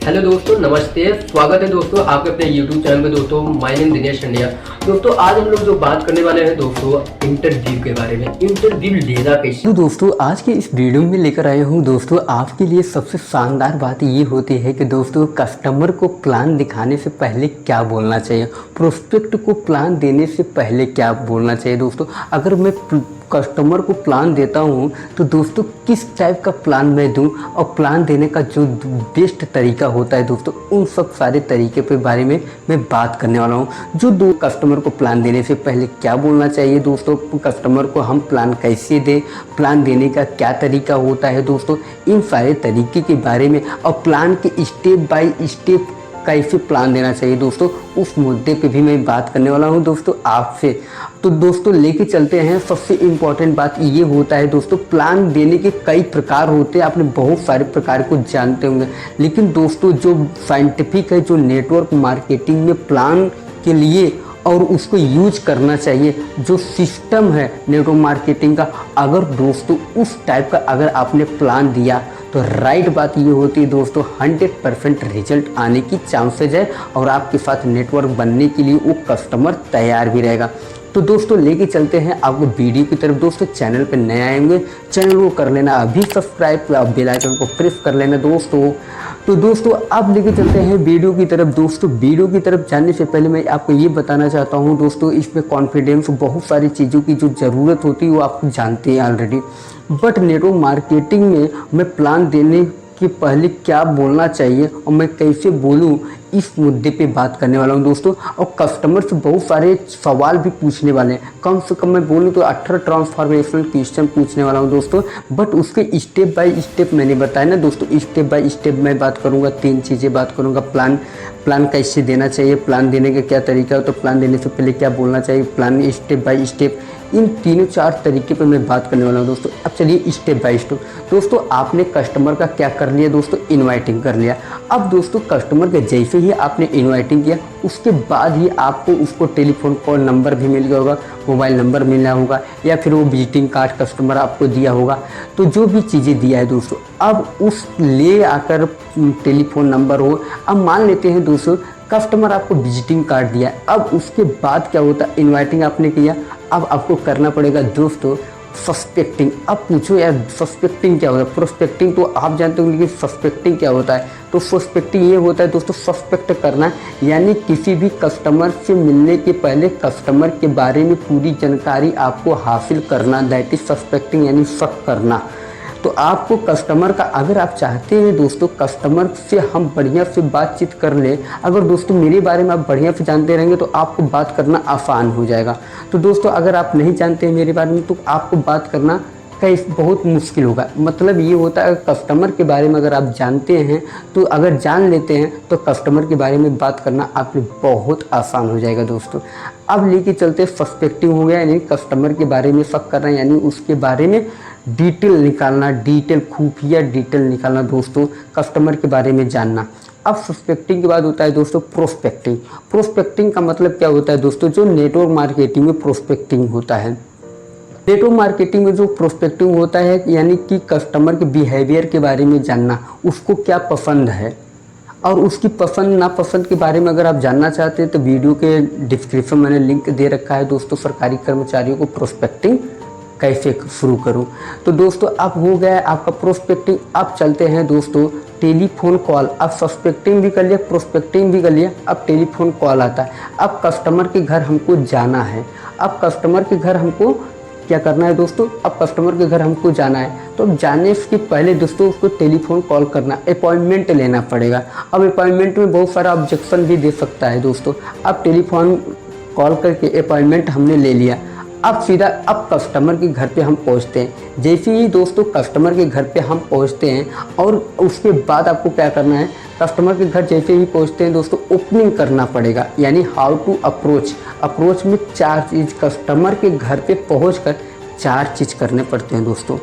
Hello दोस्तों, नमस्ते। स्वागत है दोस्तों आपके अपने YouTube चैनल पे। दोस्तों माय नेम दिनेश इंडिया। दोस्तों आज हम लोग जो बात करने वाले हैं दोस्तों इंटरव्यू के बारे में। इंटरव्यू लेना कैसे। तो दोस्तों आज के इस वीडियो में लेकर आया हूँ दोस्तों आपके लिए सबसे शानदार बात ये होती है कि दोस्तों कस्टमर को प्लान दिखाने से पहले क्या बोलना चाहिए, प्रोस्पेक्ट को प्लान देने से पहले क्या बोलना चाहिए। दोस्तों अगर मैं कस्टमर को प्लान देता हूँ तो दोस्तों किस टाइप का प्लान मैं दूँ और प्लान देने का जो बेस्ट तरीका होता है दोस्तों उन सब सारे तरीके के बारे में मैं बात करने वाला हूँ। जो दो कस्टमर को प्लान देने से पहले क्या बोलना चाहिए दोस्तों, कस्टमर को हम प्लान कैसे दें, प्लान देने का क्या तरीका होता है दोस्तों, इन सारे तरीके के बारे में और प्लान के स्टेप बाय स्टेप कैसे प्लान देना चाहिए दोस्तों, उस मुद्दे पे भी मैं बात करने वाला हूं दोस्तों आपसे। तो दोस्तों लेके चलते हैं। सबसे इम्पॉर्टेंट बात ये होता है दोस्तों प्लान देने के कई प्रकार होते हैं, आपने बहुत सारे प्रकार को जानते होंगे, लेकिन दोस्तों जो साइंटिफिक है, जो नेटवर्क मार्केटिंग में प्लान के लिए और उसको यूज करना चाहिए जो सिस्टम है नेटवर्क मार्केटिंग का, अगर दोस्तों उस टाइप का अगर आपने प्लान दिया तो राइट बात ये होती है दोस्तों 100% रिजल्ट आने की चांसेज है और आपके साथ नेटवर्क बनने के लिए वो कस्टमर तैयार भी रहेगा। तो दोस्तों लेके चलते हैं आपको वीडियो की तरफ। दोस्तों चैनल पे नए आएंगे चैनल को कर लेना अभी सब्सक्राइब, बेल आइकन को प्रेस कर लेना दोस्तों। तो दोस्तों अब लेके चलते हैं वीडियो की तरफ। दोस्तों वीडियो की तरफ जाने से पहले मैं आपको ये बताना चाहता हूँ दोस्तों इसमें कॉन्फिडेंस, बहुत सारी चीज़ों की जो ज़रूरत होती है वो आप जानते हैं ऑलरेडी, बट नेटवर्क मार्केटिंग में मैं प्लान देने कि पहले क्या बोलना चाहिए और मैं कैसे बोलूं इस मुद्दे पे बात करने वाला हूं दोस्तों। और कस्टमर से बहुत सारे सवाल भी पूछने वाले हैं, कम से कम मैं बोलूं तो 18 ट्रांसफॉर्मेशनल क्वेश्चन पूछने वाला हूं दोस्तों। बट उसके स्टेप बाय स्टेप मैंने बताया ना दोस्तों, स्टेप बाय स्टेप मैं बात करूंगा, 3 चीज़ें बात करूंगा। प्लान कैसे देना चाहिए, प्लान देने का क्या तरीका हो, तो प्लान देने से पहले क्या बोलना चाहिए, प्लान स्टेप बाय स्टेप, इन 3-4 तरीके पे मैं बात करने वाला हूँ दोस्तों। अब चलिए स्टेप बाय स्टेप। दोस्तों आपने कस्टमर का क्या कर लिया दोस्तों, इनवाइटिंग कर लिया। अब दोस्तों कस्टमर के जैसे ही आपने इनवाइटिंग किया उसके बाद ही आपको उसको टेलीफोन कॉल नंबर भी मिल गया होगा, मोबाइल नंबर मिला होगा या फिर वो विजिटिंग कार्ड कस्टमर आपको दिया होगा। तो जो भी चीज़ें दिया है दोस्तों अब उस ले आकर टेलीफोन नंबर हो, अब मान लेते हैं दोस्तों कस्टमर आपको विजिटिंग कार्ड दिया, अब उसके बाद क्या होता है, इनवाइटिंग आपने किया, अब आपको करना पड़ेगा दोस्तों सस्पेक्टिंग। अब पूछो यार सस्पेक्टिंग क्या होता है, प्रोस्पेक्टिंग तो आप जानते हो, लेकिन सस्पेक्टिंग क्या होता है। तो सस्पेक्टिंग ये होता है दोस्तों सस्पेक्ट करना, यानी किसी भी कस्टमर से मिलने के पहले कस्टमर के बारे में पूरी जानकारी आपको हासिल करना, दैट इज सस्पेक्टिंग, यानी शक करना। तो आपको कस्टमर का, अगर आप चाहते हैं दोस्तों कस्टमर से हम बढ़िया से बातचीत कर ले, अगर दोस्तों मेरे बारे में आप बढ़िया से जानते रहेंगे तो आपको बात करना आसान हो जाएगा। तो दोस्तों अगर आप नहीं जानते हैं मेरे बारे में तो आपको बात करना बहुत मुश्किल होगा। मतलब ये होता है कस्टमर के बारे में अगर आप जानते हैं तो अगर जान लेते हैं तो कस्टमर के बारे में बात करना आपके बहुत आसान हो जाएगा दोस्तों। अब लेके चलते सस्पेक्टिंग हो गया, यानी कस्टमर के बारे में शक करना, यानी उसके बारे में डिटेल निकालना, डिटेल खुफिया डिटेल निकालना दोस्तों, कस्टमर के बारे में जानना। अब सस्पेक्टिंग के बाद होता है दोस्तों प्रोस्पेक्टिंग। प्रोस्पेक्टिंग का मतलब क्या होता है दोस्तों, जो नेटवर्क मार्केटिंग में प्रोस्पेक्टिंग होता है। नेटवर्क मार्केटिंग में जो प्रोस्पेक्टिंग होता है यानी कि कस्टमर के बिहेवियर के बारे में जानना, उसको क्या पसंद है और उसकी पसंद नापसंद के बारे में अगर आप जानना चाहते हैं तो वीडियो के डिस्क्रिप्शन में मैंने लिंक दे रखा है दोस्तों, सरकारी कर्मचारियों को प्रोस्पेक्टिंग कैसे शुरू करूं। तो दोस्तों अब हो गया आपका प्रोस्पेक्टिंग। अब चलते हैं दोस्तों टेलीफोन कॉल। अब सस्पेक्टिंग भी कर लिया, प्रोस्पेक्टिंग भी कर लिया, अब टेलीफोन कॉल आता है। अब कस्टमर के घर हमको जाना है, अब कस्टमर के घर हमको क्या करना है दोस्तों, अब कस्टमर के घर हमको जाना है। तो अब जाने के पहले दोस्तों उसको टेलीफोन कॉल करना, अपॉइंटमेंट लेना पड़ेगा। अब अपॉइंटमेंट में बहुत सारा ऑब्जेक्शन भी दे सकता है दोस्तों। अब टेलीफोन कॉल करके अपॉइंटमेंट हमने ले लिया, अब सीधा अब कस्टमर के घर पे हम पहुंचते हैं। जैसे ही दोस्तों कस्टमर के घर पे हम पहुंचते हैं और उसके बाद आपको क्या करना है, कस्टमर के घर जैसे ही पहुंचते हैं दोस्तों ओपनिंग करना पड़ेगा, यानी हाउ टू अप्रोच। अप्रोच में 4 चीज़, कस्टमर के घर पे पहुंचकर 4 चीज़ करने पड़ते हैं दोस्तों।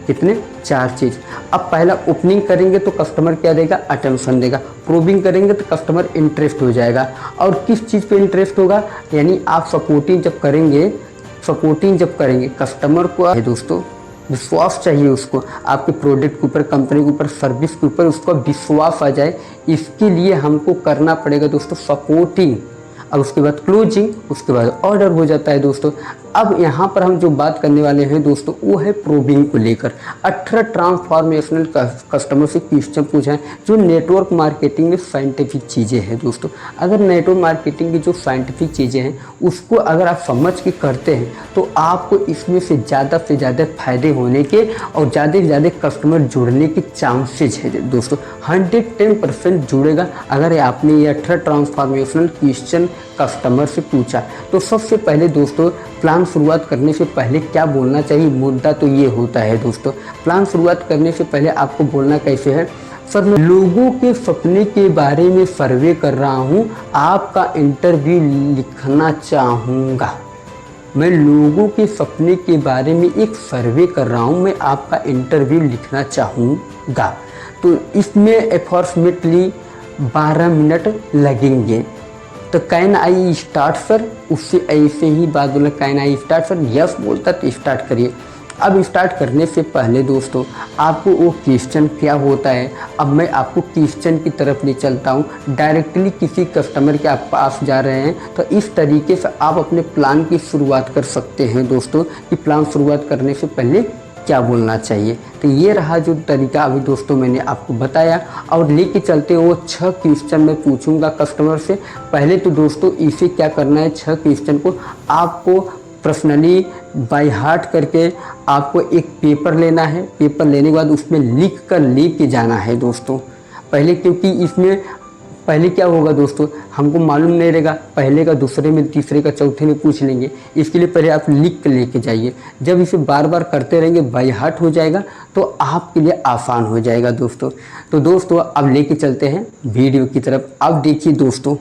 कितने? 4 चीज़। अब पहला ओपनिंग करेंगे तो कस्टमर क्या देगा, अटेंशन देगा। प्रोबिंग करेंगे तो कस्टमर इंटरेस्ट हो जाएगा। और किस चीज़ पे इंटरेस्ट होगा, यानी आप सपोर्टिंग जब करेंगे कस्टमर को है दोस्तों विश्वास चाहिए उसको, आपके प्रोडक्ट के ऊपर, कंपनी के ऊपर, सर्विस के ऊपर उसको विश्वास आ जाए। इसके लिए हमको करना पड़ेगा दोस्तों सपोर्टिंग। अब उसके बाद क्लोजिंग, उसके बाद ऑर्डर हो जाता है दोस्तों। अब यहाँ पर हम जो बात करने वाले हैं दोस्तों वो है प्रोबिंग को लेकर। 18 ट्रांसफॉर्मेशनल कस्टमर से क्वेश्चन पूछा है जो नेटवर्क मार्केटिंग में साइंटिफिक चीज़ें हैं दोस्तों। अगर नेटवर्क मार्केटिंग की जो साइंटिफिक चीज़ें हैं उसको अगर आप समझ के करते हैं तो आपको इसमें से ज़्यादा फ़ायदे होने के और ज़्यादा से ज़्यादा कस्टमर जुड़ने के चांसेज है दोस्तों। 110% जुड़ेगा अगर आपने ये 18 ट्रांसफॉर्मेशनल क्वेश्चन कस्टमर से पूछा। तो सबसे पहले दोस्तों प्लान शुरुआत करने से पहले क्या बोलना चाहिए, मुद्दा तो ये होता है दोस्तों। प्लान शुरुआत करने से पहले आपको बोलना कैसे है, सर मैं लोगों के सपने के बारे में सर्वे कर रहा हूँ, आपका इंटरव्यू लिखना चाहूँगा। मैं लोगों के सपने के बारे में एक सर्वे कर रहा हूँ, मैं आपका इंटरव्यू लिखना चाहूँगा। तो इसमें अप्रॉक्सीमेटली 12 मिनट लगेंगे। तो कैन आई स्टार्ट सर, उससे ऐसे ही बात बोला, can I start sir, yes बोलता तो स्टार्ट करिए। अब स्टार्ट करने से पहले दोस्तों आपको वो क्वेश्चन क्या होता है, अब मैं आपको क्वेश्चन की तरफ ले चलता हूँ। डायरेक्टली किसी कस्टमर के आप पास जा रहे हैं तो इस तरीके से आप अपने प्लान की शुरुआत कर सकते हैं दोस्तों कि प्लान शुरुआत करने से पहले क्या बोलना चाहिए। तो ये रहा जो तरीका अभी दोस्तों मैंने आपको बताया और लेके चलते वो 6 क्वेश्चन मैं पूछूंगा कस्टमर से। पहले तो दोस्तों इसे क्या करना है, 6 क्वेश्चन को आपको पर्सनली बाय हार्ट करके आपको एक पेपर लेना है। पेपर लेने के बाद उसमें लिख कर लेके जाना है दोस्तों पहले, क्योंकि इसमें पहले क्या होगा दोस्तों हमको मालूम नहीं रहेगा, पहले का दूसरे में, तीसरे का चौथे में पूछ लेंगे। इसके लिए पहले आप लिख कर लेके जाइए। जब इसे बार बार करते रहेंगे बाय हार्ट हो जाएगा तो आपके लिए आसान हो जाएगा दोस्तों। तो दोस्तों अब लेके चलते हैं वीडियो की तरफ। अब देखिए दोस्तों।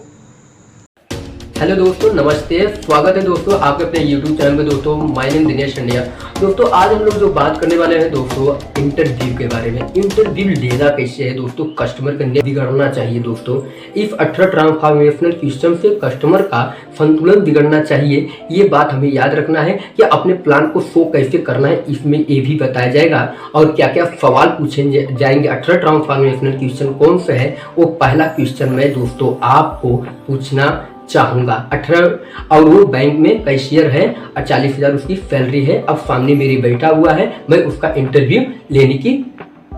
हेलो दोस्तों, नमस्ते, स्वागत है दोस्तों आपके अपने YouTube चैनल में दोस्तों। My name Dinesh India. दोस्तों आज हम लोग जो बात करने वाले हैं दोस्तों इंटरव्यू के बारे में। इंटरव्यू लेना कैसे है दोस्तों, कस्टमर का बिगड़ना चाहिए दोस्तों। इस 18 ट्रांसफॉर्मेशनल क्वेश्चन से कस्टमर का संतुलन बिगड़ना चाहिए, ये बात हमें याद रखना है कि अपने प्लान को शो कैसे करना है इसमें ये भी बताया जाएगा और क्या क्या सवाल पूछे जाएंगे। 18 ट्रांसफॉर्मेशनल क्वेश्चन कौन सा है, वो पहला क्वेश्चन मैं दोस्तों आपको पूछना चाहूँगा। 18 और वो बैंक में कैशियर है और 40,000 उसकी सैलरी है। अब सामने मेरी बैठा हुआ है, मैं उसका इंटरव्यू लेने की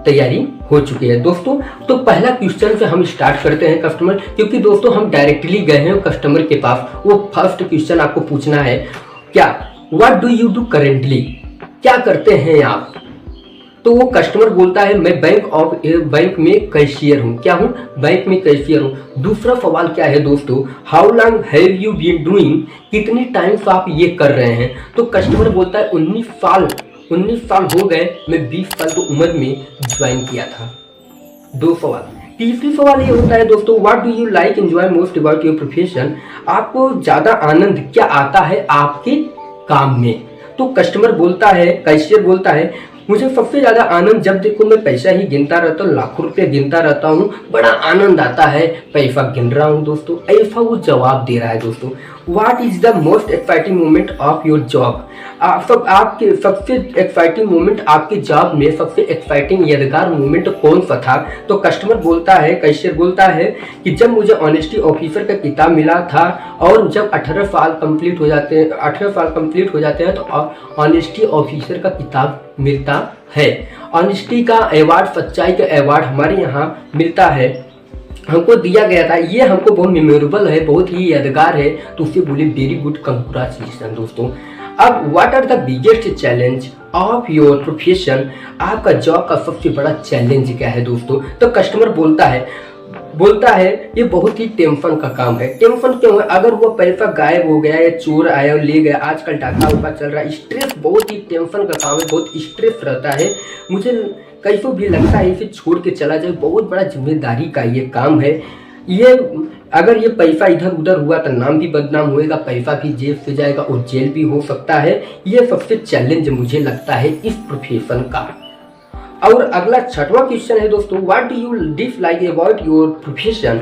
तैयारी हो चुकी है दोस्तों। तो पहला क्वेश्चन से हम स्टार्ट करते हैं कस्टमर, क्योंकि दोस्तों हम डायरेक्टली गए हैं कस्टमर के पास। वो फर्स्ट क्वेश्चन आपको पूछना है क्या, what do you do currently, क्या करते हैं आप। तो वो कस्टमर बोलता है मैं बैंक में कैशियर हूँ। क्या हूँ, बैंक में कैशियर हूँ। दूसरा सवाल क्या है दोस्तों, how long have you been doing, कितनी टाइम से आप ये कर रहे हैं। तो कस्टमर बोलता है 19 साल हो गए, मैं 20 साल की उम्र में ज्वाइन किया था। 2 सवाल। तीसरी सवाल ये होता है दोस्तों, what do you like enjoy most about your profession, आपको ज्यादा आनंद क्या आता है आपके काम में। तो कस्टमर बोलता है, कैशियर बोलता है मुझे सबसे ज्यादा आनंद जब देखो मैं पैसा ही गिनता रहता हूँ, लाखों रुपए गिनता रहता हूँ, बड़ा आनंद आता है, पैसा गिन रहा हूँ दोस्तों। ऐसा वो जवाब दे रहा है दोस्तों। What is the most exciting moment of your job, आपके सबसे एक्साइटिंग मोमेंट आपके जॉब में सबसे एक्साइटिंग यादगार मोमेंट कौन सा था। तो कस्टमर बोलता है, कैशियर बोलता है कि जब मुझे ऑनेस्टी ऑफिसर का किताब मिला था और जब 18 साल कंप्लीट हो जाते हैं तो ऑनेस्टी ऑफिसर का किताब मिलता है। ऑनेस्टी का अवार्ड, सच्चाई का अवार्ड हमारे यहाँ मिलता है, हमको दिया गया था। ये हमको बहुत मेमोरेबल है, बहुत ही यादगार है। तो उसे बोले वेरी गुड, कंग्रेचुलेशन दोस्तों। अब what are the biggest challenge of your profession, आपका जॉब का सबसे बड़ा चैलेंज क्या है दोस्तों। तो कस्टमर बोलता है ये बहुत ही टेंशन का काम है। टेंशन क्यों है, अगर वो पैसा गायब हो गया या चोर आया और ले गया, आजकल डाका उका चल रहा है, स्ट्रेस, बहुत ही टेंशन का काम है, बहुत स्ट्रेस रहता है। मुझे कैसे भी लगता है इसे छोड़ के चला जाए, बहुत बड़ा जिम्मेदारी का ये काम है। ये अगर ये पैसा इधर उधर हुआ तो नाम भी बदनाम होएगा, पैसा भी जेब से जाएगा और जेल भी हो सकता है। ये सबसे चैलेंज मुझे लगता है इस प्रोफेशन का। और अगला 6वां क्वेश्चन है दोस्तों, what do you dislike about your profession,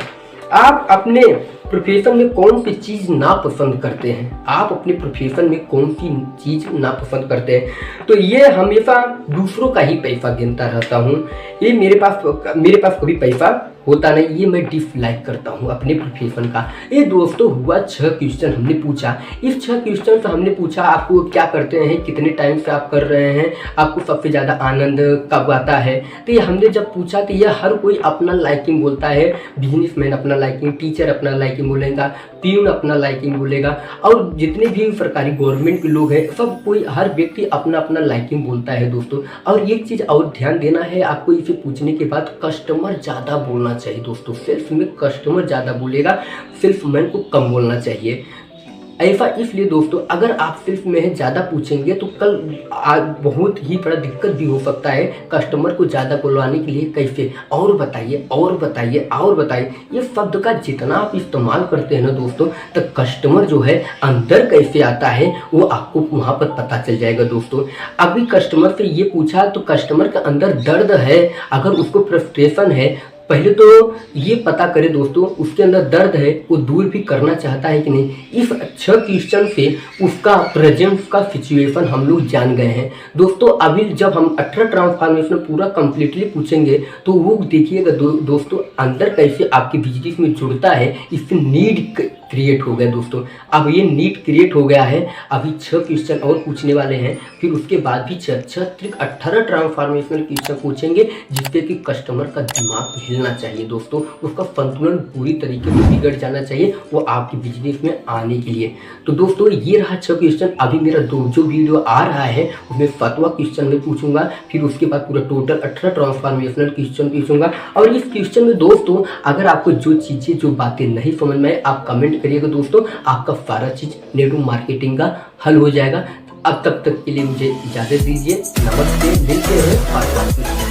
आप अपने प्रोफेशन में कौन सी चीज़ नापसंद करते हैं, आप अपने प्रोफेशन में कौन सी चीज़ नापसंद करते हैं। तो ये हमेशा दूसरों का ही पैसा गिनता रहता हूँ, ये मेरे पास कभी पैसा होता नहीं, ये मैं डिसलाइक करता हूँ अपने प्रोफेशन का। ये दोस्तों हुआ 6 क्वेश्चन हमने पूछा। इस 6 क्वेश्चन से हमने पूछा आपको क्या करते हैं, कितने टाइम से आप कर रहे हैं, आपको सबसे ज़्यादा आनंद कब आता है। तो ये हमने जब पूछा तो ये हर कोई अपना लाइकिंग बोलता है, बिजनेसमैन अपना लाइकिंग, टीचर अपना लाइकिंग बोलेगा, प्यून अपना लाइकिंग बोलेगा, और जितने भी सरकारी गवर्नमेंट के लोग हैं सब कोई, हर व्यक्ति अपना अपना लाइकिंग बोलता है दोस्तों। और एक चीज़ और ध्यान देना है आपको, इसे पूछने के बाद कस्टमर ज़्यादा बोलना चाहिए दोस्तों। सेल्स में कस्टमर ज़्यादा बोलेगा, सेल्समैन को कम बोलना चाहिए। ऐसा इसलिए दोस्तों, अगर आप सेल्स में ज़्यादा पूछेंगे तो कल बहुत ही बड़ा दिक्कत भी हो सकता है कस्टमर को ज़्यादा बुलवाने के लिए। कैसे, और बताइए और बताइए और बताइए, ये शब्द का जितना आप इस्तेमाल करते हैं ना दोस्तों, तो कस्टमर जो है अंदर कैसे आता है वो आपको वहाँ पर पता चल जाएगा दोस्तों। अभी कस्टमर से ये पूछा तो कस्टमर के अंदर दर्द है, अगर उसको फ्रस्ट्रेशन है, पहले तो ये पता करें दोस्तों उसके अंदर दर्द है, वो दूर भी करना चाहता है कि नहीं। इस 6 क्वेश्चन से उसका प्रेजेंट का सिचुएशन हम लोग जान गए हैं दोस्तों। अभी जब हम 18 ट्रांसफॉर्मेशन पूरा कंप्लीटली पूछेंगे तो वो देखिएगा दोस्तों अंदर कैसे आपके बिजनेस में जुड़ता है, इससे नीड क्रिएट हो गया दोस्तों। अब ये नीड क्रिएट हो गया है, अभी 6 क्वेश्चन और पूछने वाले हैं, फिर उसके बाद भी 18 ट्रांसफॉर्मेशनल क्वेश्चन पूछेंगे, जिससे कि कस्टमर का दिमाग हिलना चाहिए दोस्तों, उसका संतुलन पूरी तरीके से बिगड़ जाना चाहिए वो आपके बिजनेस में आने के लिए। तो दोस्तों ये रहा 6 क्वेश्चन। अभी मेरा जो वीडियो आ रहा है उसमें 7वां क्वेश्चन में पूछूंगा, फिर उसके बाद पूरा टोटल 18 ट्रांसफॉर्मेशनल क्वेश्चन पूछूंगा। और इस क्वेश्चन में दोस्तों अगर आपको जो चीज़ें जो बातें नहीं समझ में आए आप कमेंट करिएगा दोस्तों, आपका सारा चीज़ नेटवर्क मार्केटिंग का हल हो जाएगा। अब तक के लिए मुझे इजाज़त दीजिए, नमस्ते, मिलते हैं।